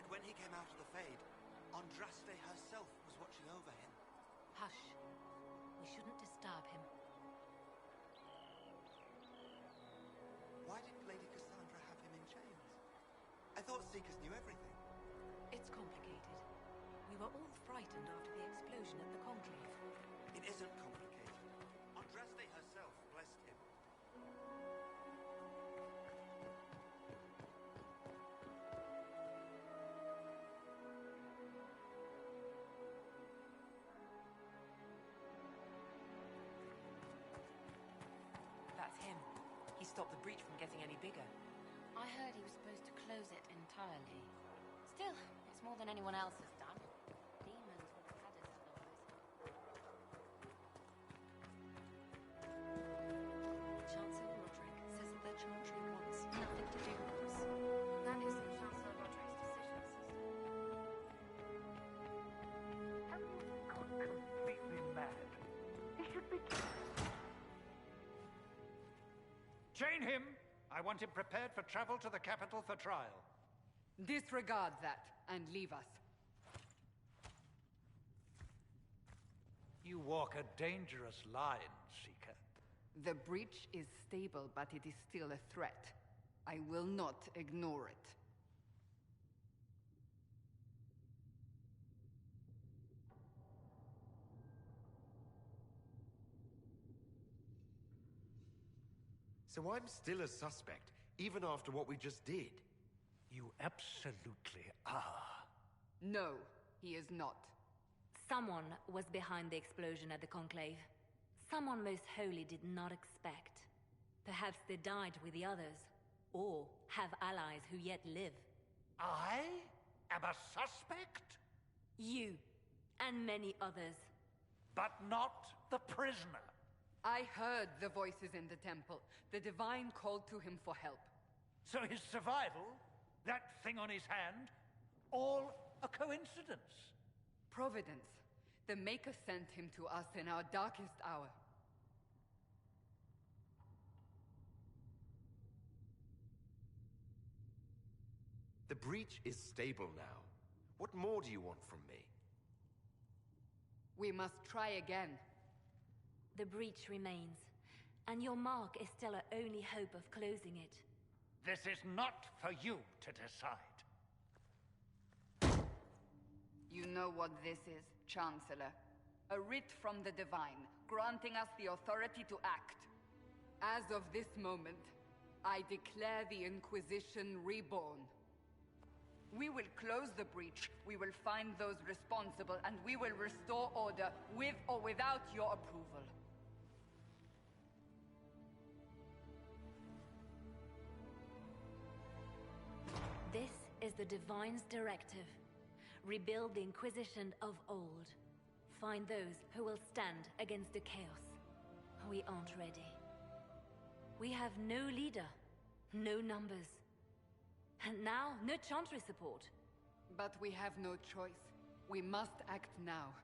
said when he came out of the Fade, Andraste herself was watching over him. Hush. We shouldn't disturb him. Why did Lady Cassandra have him in chains? I thought Seekers knew everything. It's complicated. We were all frightened after the explosion at the Conclave. It isn't complicated. Andraste herself blessed him. That's him. He stopped the breach from getting any bigger. I heard he was supposed to close it entirely. Still, it's more than anyone else has done. Demons would have had us otherwise. Chancellor Roderick says that the Chantry wants nothing to do with us. That isn't Chancellor Roderick's decision, sister. Have you gone completely mad? He should be killed. Chain him! I want him prepared for travel to the capital for trial. Disregard that, and leave us. You walk a dangerous line, Seeker. The breach is stable, but it is still a threat. I will not ignore it. So I'm still a suspect, even after what we just did? You absolutely are. No, he is not. Someone was behind the explosion at the Conclave. Someone Most Holy did not expect. Perhaps they died with the others, or have allies who yet live. I am a suspect? You, and many others. But not the prisoner. I heard the voices in the temple. The Divine called to him for help. So his survival, that thing on his hand, all a coincidence? Providence. The Maker sent him to us in our darkest hour. The breach is stable now. What more do you want from me? We must try again. The breach remains, and your mark is still our only hope of closing it. This is not for you to decide. You know what this is, Chancellor. A writ from the Divine, granting us the authority to act. As of this moment, I declare the Inquisition reborn. We will close the breach, we will find those responsible, and we will restore order, with or without your approval. This is the Divine's directive. Rebuild the Inquisition of old. Find those who will stand against the chaos. We aren't ready. We have no leader, no numbers. And now, no Chantry support. But we have no choice. We must act now,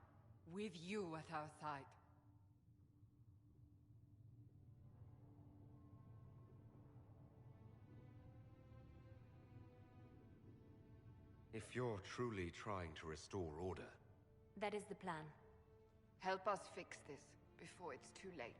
with you at our side. If you're truly trying to restore order... That is the plan. Help us fix this, before it's too late.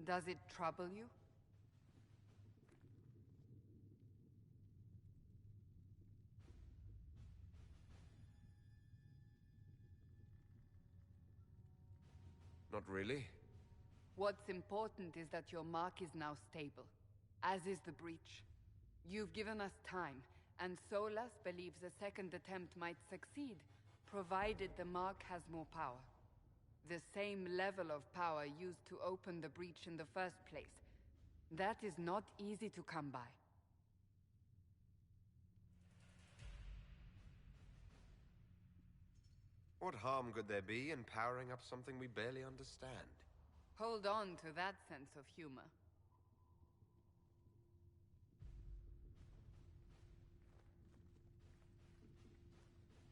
Does it trouble you? Not really. What's important is that your mark is now stable, as is the breach. You've given us time, and Solas believes a second attempt might succeed, provided the mark has more power. The same level of power used to open the breach in the first place. That is not easy to come by. What harm could there be in powering up something we barely understand? Hold on to that sense of humor.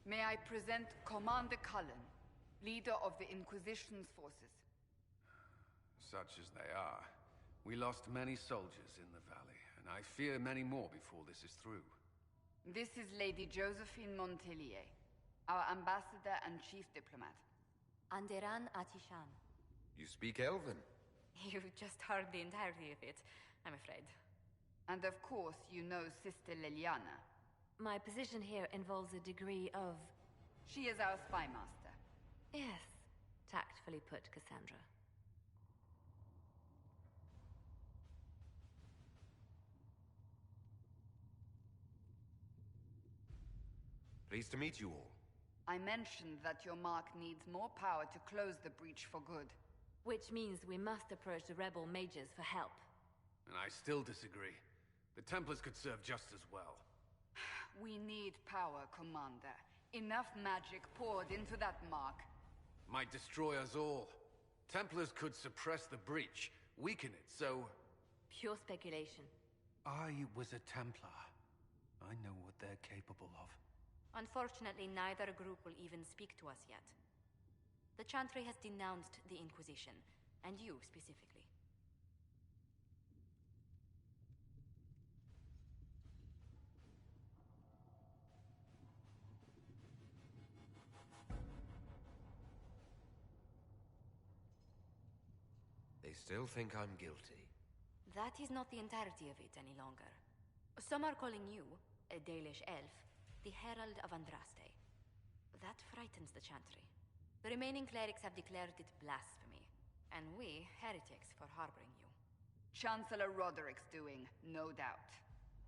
May I present Commander Cullen, leader of the Inquisition's forces. Such as they are. We lost many soldiers in the valley, and I fear many more before this is through. This is Lady Josephine Montelier, our ambassador and chief diplomat. Anderan Atishan. You speak Elven. You've just heard the entirety of it, I'm afraid. And of course, you know Sister Liliana. My position here involves a degree of... She is our spy master. Yes, tactfully put, Cassandra. Pleased to meet you all. I mentioned that your mark needs more power to close the breach for good. Which means we must approach the rebel mages for help. And I still disagree. The Templars could serve just as well. We need power, Commander. Enough magic poured into that mark. Might destroy us all. Templars could suppress the breach, weaken it, so... Pure speculation. I was a Templar. I know what they're capable of. Unfortunately, neither group will even speak to us yet. The Chantry has denounced the Inquisition, and you specifically. They still think I'm guilty. That is not the entirety of it any longer. Some are calling you, a Dalish elf, the Herald of Andraste. That frightens the Chantry. The remaining clerics have declared it blasphemy, and we, heretics, for harboring you. Chancellor Roderick's doing, no doubt.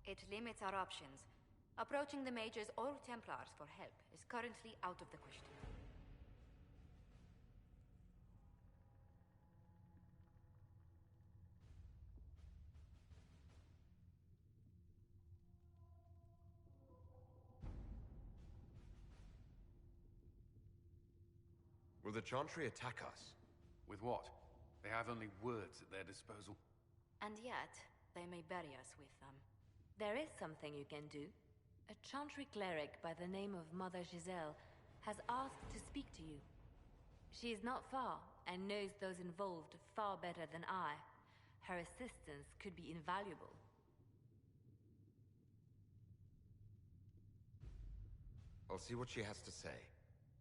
It limits our options. Approaching the mages or Templars for help is currently out of the question. Will the Chantry attack us? With what? They have only words at their disposal. And yet, they may bury us with them. There is something you can do. A Chantry cleric by the name of Mother Giselle has asked to speak to you. She is not far, and knows those involved far better than I. Her assistance could be invaluable. I'll see what she has to say.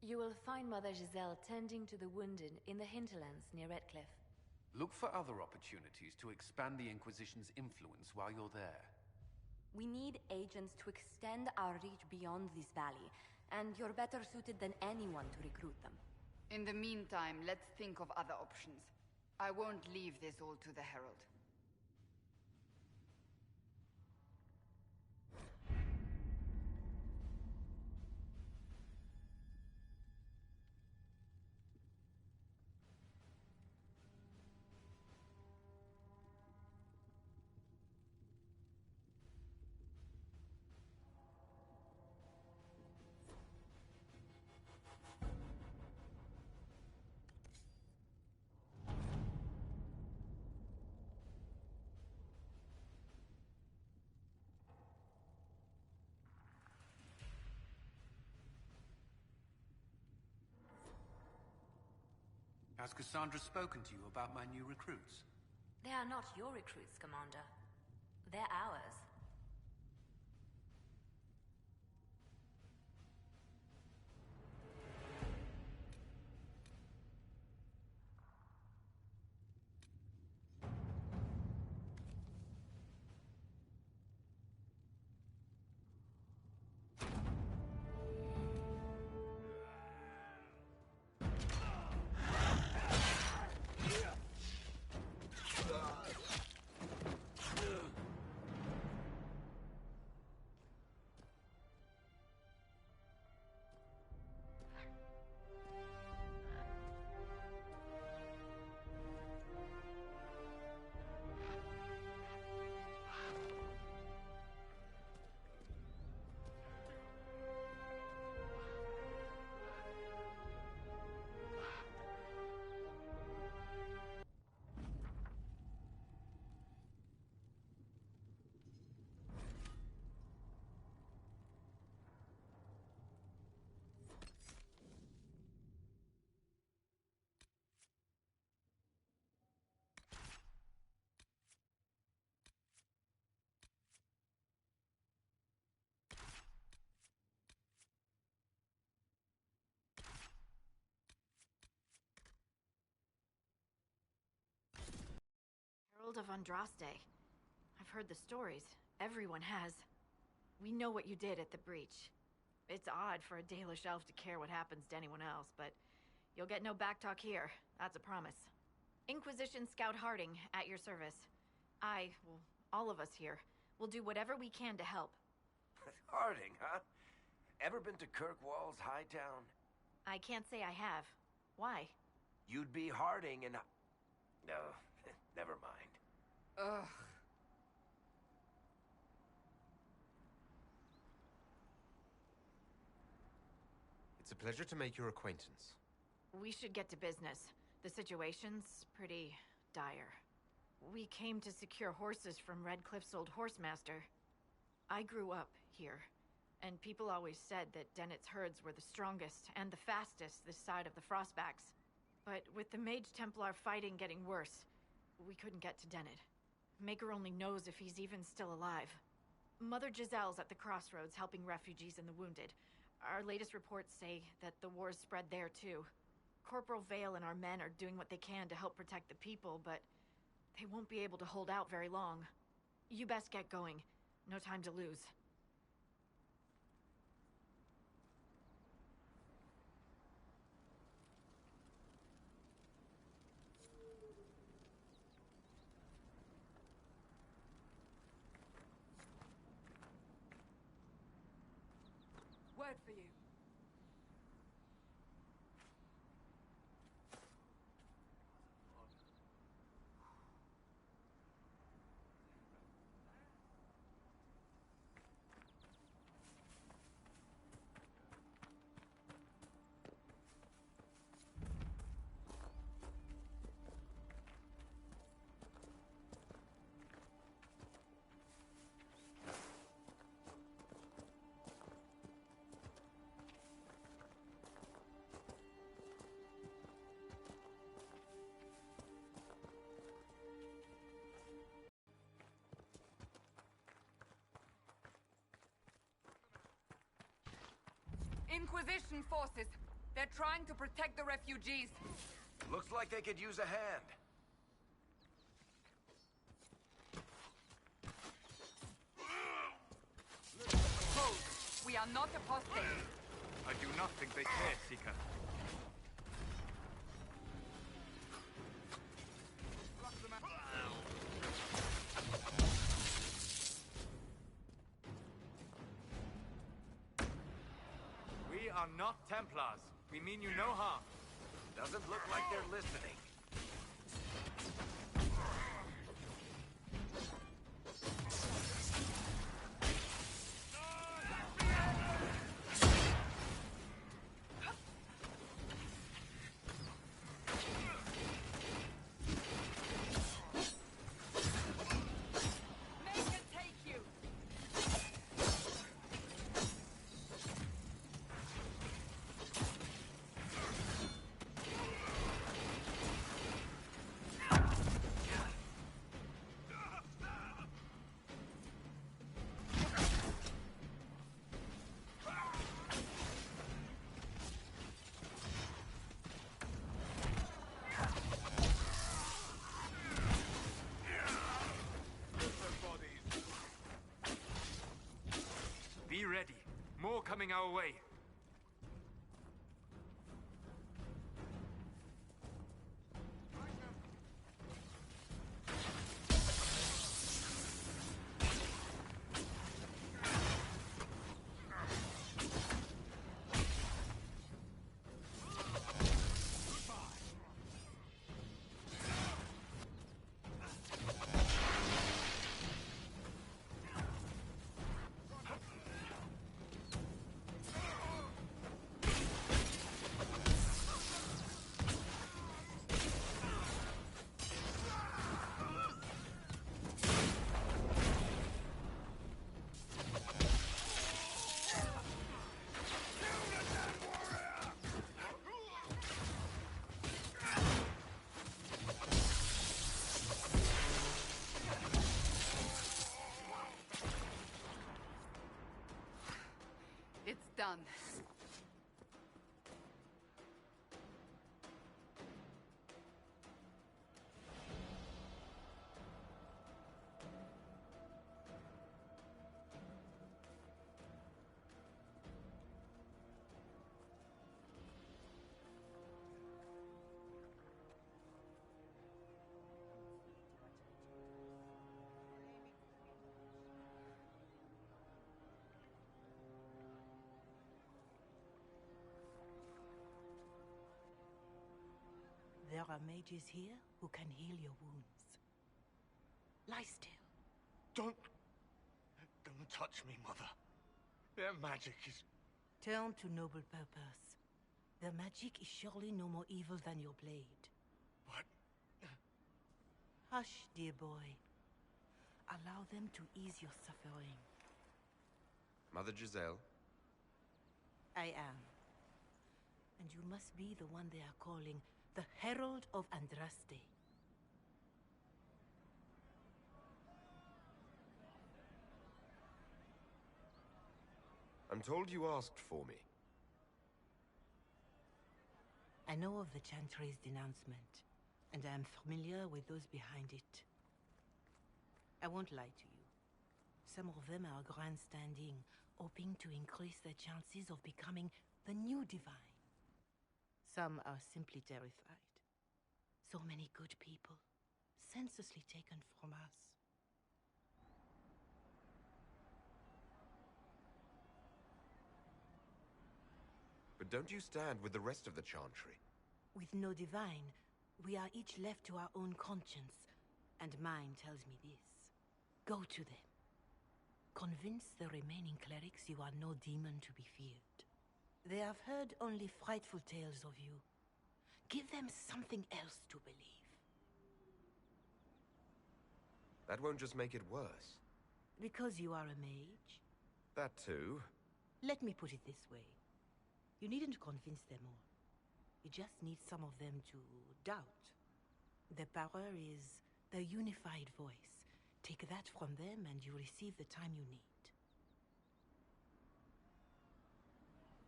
You will find Mother Giselle tending to the wounded in the hinterlands near Redcliffe. Look for other opportunities to expand the Inquisition's influence while you're there. We need agents to extend our reach beyond this valley, and you're better suited than anyone to recruit them. In the meantime, let's think of other options. I won't leave this all to the Herald. Has Cassandra spoken to you about my new recruits? They are not your recruits, Commander. They're ours. Herald of Andraste. I've heard the stories. Everyone has. We know what you did at the breach. It's odd for a Dalish elf to care what happens to anyone else, but you'll get no backtalk here. That's a promise. Inquisition Scout Harding, at your service. Well, all of us here, will do whatever we can to help. Harding, huh? Ever been to Kirkwall's Hightown? I can't say I have. Why? You'd be Harding and... No, never mind. Ugh. It's a pleasure to make your acquaintance. We should get to business. The situation's pretty dire. We came to secure horses from Redcliffe's old horsemaster. I grew up here, and people always said that Dennett's herds were the strongest and the fastest this side of the Frostbacks. But with the Mage Templar fighting getting worse, we couldn't get to Dennett. Maker only knows if he's even still alive. Mother Giselle's at the crossroads helping refugees and the wounded. Our latest reports say that the war's spread there too. Corporal Vale and our men are doing what they can to help protect the people, but they won't be able to hold out very long. You best get going. No time to lose. Word for you. Inquisition forces. They're trying to protect the refugees. Looks like they could use a hand. Hold. We are not apostates. I do not think they care, Seeker. We are not Templars. We mean you no harm. Doesn't look like they're listening. Make it take you. Be ready. More coming our way. There are mages here who can heal your wounds. Lie still. Don't touch me, Mother. Their magic is... Turn to noble purpose. Their magic is surely no more evil than your blade. What? Hush, dear boy. Allow them to ease your suffering. Mother Giselle? I am. And you must be the one they are calling the Herald of Andraste. I'm told you asked for me. I know of the Chantry's denouncement, and I am familiar with those behind it. I won't lie to you. Some of them are grandstanding, hoping to increase their chances of becoming the new divine. Some are simply terrified. So many good people, senselessly taken from us. But don't you stand with the rest of the Chantry? With no divine, we are each left to our own conscience, and mine tells me this. Go to them. Convince the remaining clerics you are no demon to be feared. They have heard only frightful tales of you. Give them something else to believe. That won't just make it worse. Because you are a mage? That too. Let me put it this way. You needn't convince them all. You just need some of them to doubt. Their power is their unified voice. Take that from them and you receive the time you need.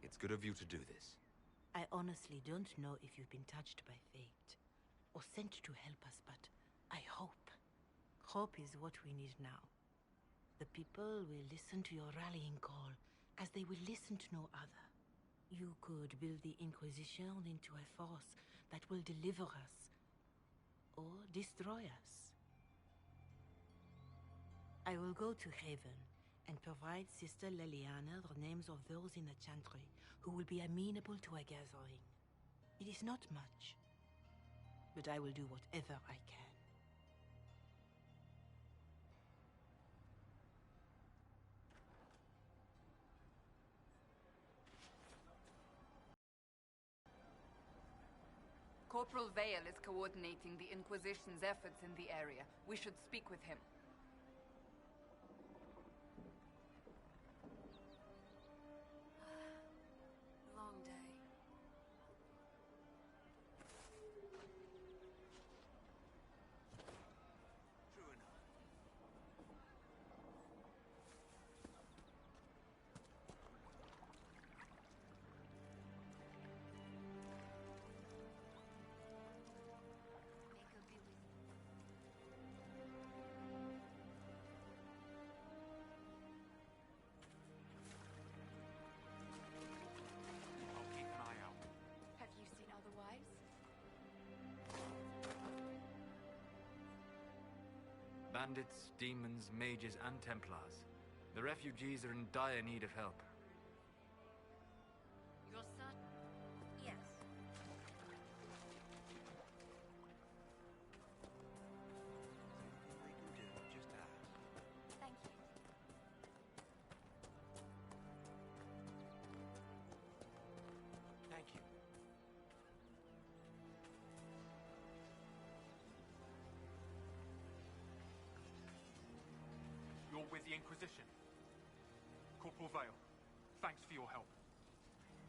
It's good of you to do this. I honestly don't know if you've been touched by fate, or sent to help us, but I hope. Hope is what we need now. The people will listen to your rallying call, as they will listen to no other. You could build the Inquisition into a force that will deliver us, or destroy us. I will go to Haven and provide Sister Leliana the names of those in the Chantry who will be amenable to a gathering. It is not much, but I will do whatever I can. Corporal Vale is coordinating the Inquisition's efforts in the area. We should speak with him. Long day. True enough. I'll keep an eye out. Have you seen otherwise? Bandits, demons, mages, and Templars. The refugees are in dire need of help. Your son? Yes. Anything they can do, just ask. Thank you. Thank you. You're with the Inquisition. Corporal Vale, thanks for your help.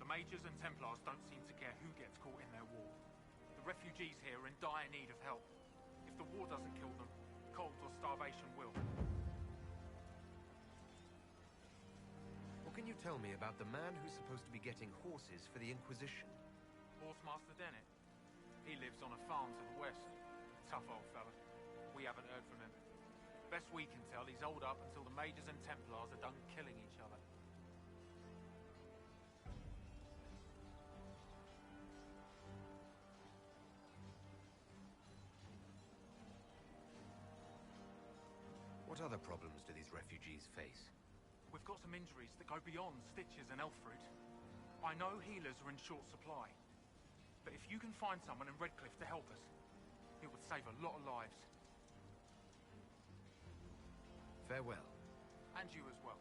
The Mages and Templars don't seem to care who gets caught in their war. The refugees here are in dire need of help. If the war doesn't kill them, cold or starvation will. What can you tell me about the man who's supposed to be getting horses for the Inquisition? Horsemaster Dennett. He lives on a farm to the west. Tough old fella. We haven't heard from him. Best we can tell, he's holed up until the Mages and Templars are done killing each other. What other problems do these refugees face? We've got some injuries that go beyond stitches and Elfrid. I know healers are in short supply. But if you can find someone in Redcliffe to help us, it would save a lot of lives. Farewell. And you as well.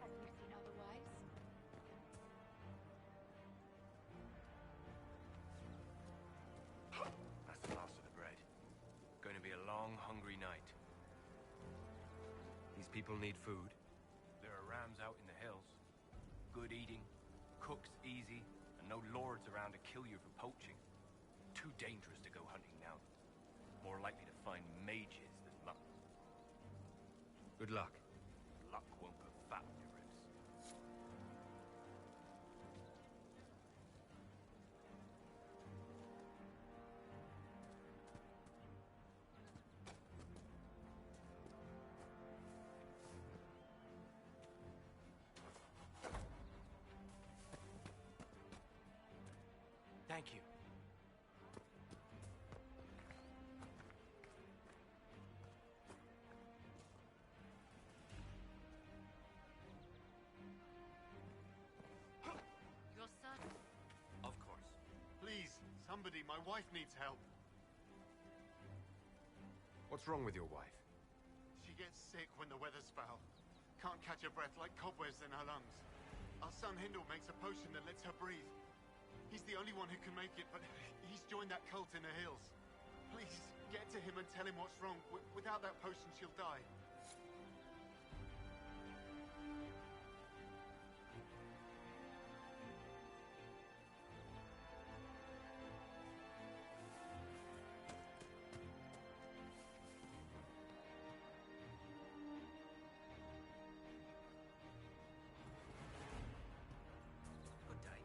Have you seen otherwise? That's the last of the bread. Going to be a long, hungry night. These people need food. There are rams out in the hills. Good eating, cooks easy, and no lords around to kill you for poaching. Too dangerous to go hunting now. More likely to find mages than luck. Good luck. Luck won't put fat on your ribs. Thank you. Your son? Of course. Please, somebody, my wife needs help. What's wrong with your wife? She gets sick when the weather's foul. Can't catch her breath like cobwebs in her lungs. Our son Hindle makes a potion that lets her breathe. He's the only one who can make it, but he's joined that cult in the hills. Please, get to him and tell him what's wrong. Without that potion, she'll die. Good day.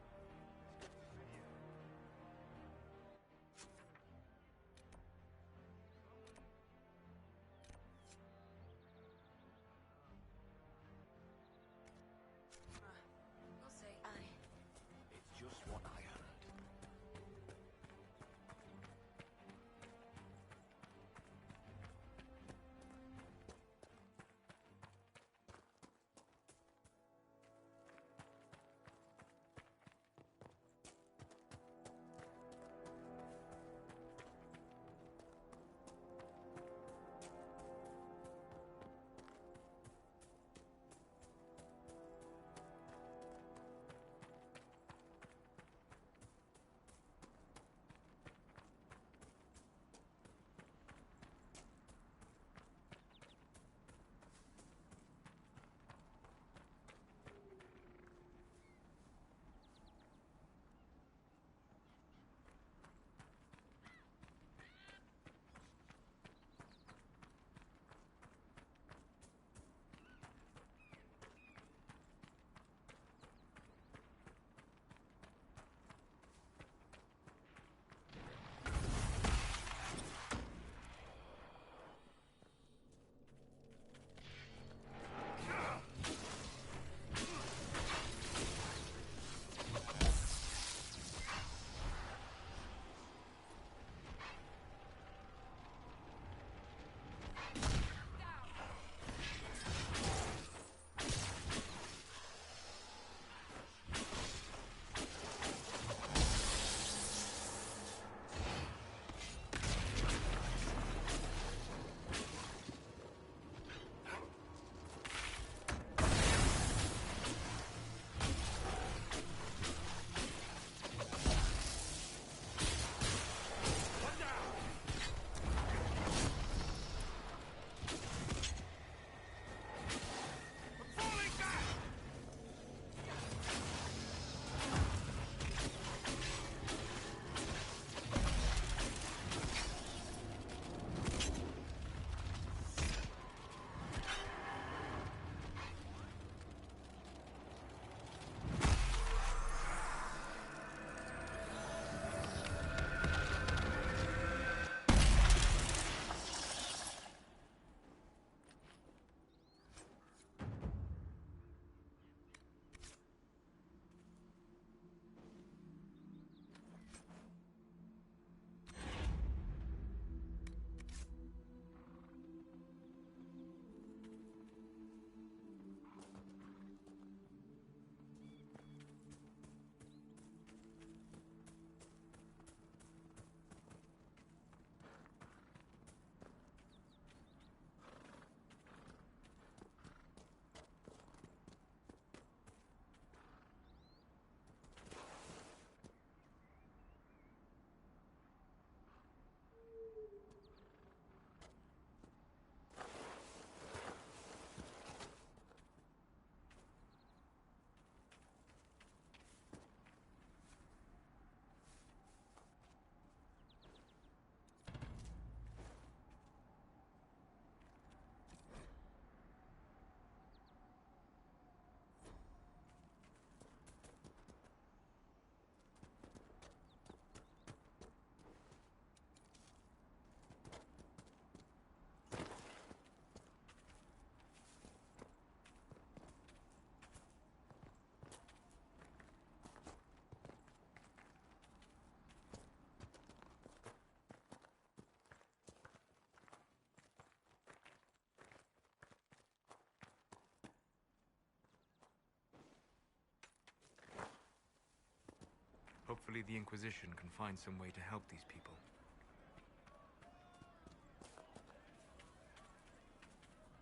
Hopefully the Inquisition can find some way to help these people.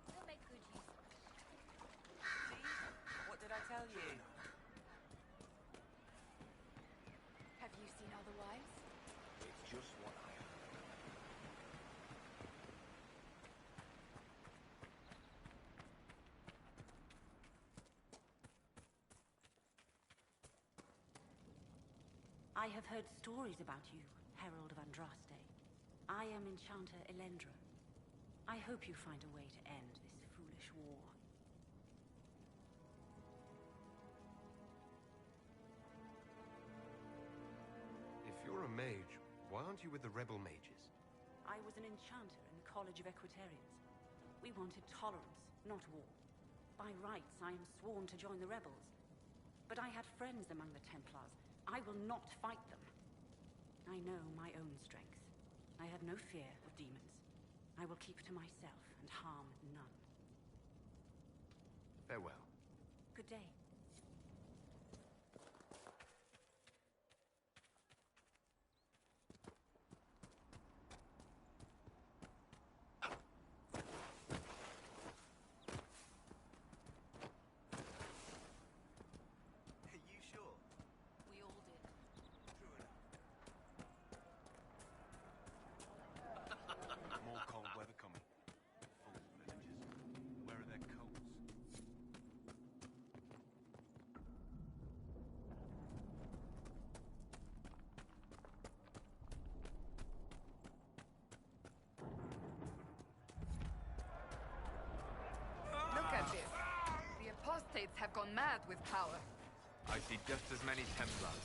We'll make good use of it. See? What did I tell you? Have you seen otherwise? It's just what I heard. I have heard stories about you, Herald of Andraste. I am Enchanter Elendra. I hope you find a way to end this foolish war. If you're a mage, why aren't you with the rebel mages? I was an enchanter in the College of Equitarians. We wanted tolerance, not war. By rights, I am sworn to join the rebels. But I had friends among the Templars. I will not fight them. I know my own strength. I have no fear of demons. I will keep to myself and harm none. Farewell. Good day. Are you sure? We all did. True enough. More cold weather coming. Fool villagers. Where are their coats? Look at this. The apostates have gone mad with power. I see just as many Templars.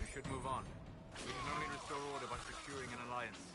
We should move on. We can only restore order by securing an alliance.